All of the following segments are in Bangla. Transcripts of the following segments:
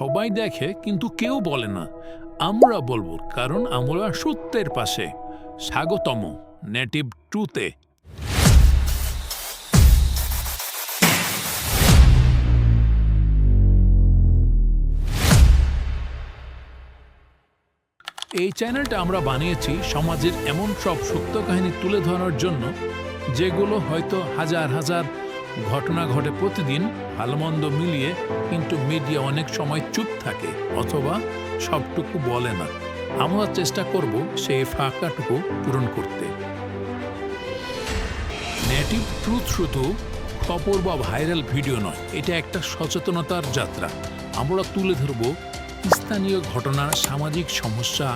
সবাই দেখে কিন্তু কেউ বলে না। আমরা বলবো, কারণ আমরা সত্যের পাশে। স্বাগতম নেটিভ ট্রুথে। এই চ্যানেলটা আমরা বানিয়েছি সমাজের এমন সব সত্য কাহিনী তুলে ধরার জন্য, যেগুলো হয়তো হাজার হাজার ঘটনা ঘটে প্রতিদিন, ভালো মন্দ মিলিয়ে, কিন্তু মিডিয়া অনেক সময় চুপ থাকে অথবা সবটুকু বলে না। আমরা চেষ্টা করব সেই ফাঁকাটুকু পূরণ করতে। নেটিভ ট্রুথ শুধু খবর বা ভাইরাল ভিডিও নয়, এটা একটা সচেতনতার যাত্রা। আমরা তুলে ধরব স্থানীয় ঘটনা, সামাজিক সমস্যা,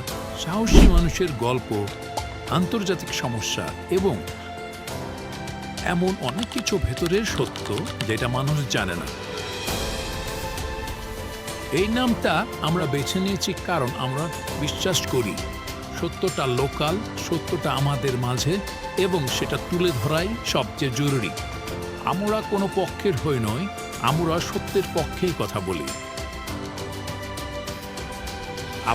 সাহসী মানুষের গল্প, আন্তর্জাতিক সমস্যা এবং এমন অনেক কিছু ভেতরের সত্য যেটা মানুষ জানে না। এই নামটা আমরা বেছে নিয়েছি কারণ আমরা বিশ্বাস করি সত্যটা লোকাল, সত্যটা আমাদের মাঝে, এবং সেটা তুলে ধরাই সবচেয়ে জরুরি। আমরা কোনো পক্ষের হই নয়, আমরা সত্যের পক্ষেই কথা বলি।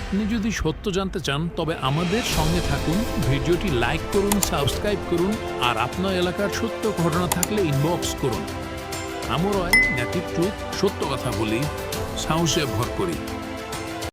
আপনি যদি সত্য জানতে চান তবে আমাদের সঙ্গে থাকুন, ভিডিওটি লাইক করুন, সাবস্ক্রাইব করুন, আর আপনার এলাকার সত্য ঘটনা থাকলে ইনবক্স করুন। আমরা নেটিভ ট্রুথ, সত্য কথা বলি, সাহসে ভর করি।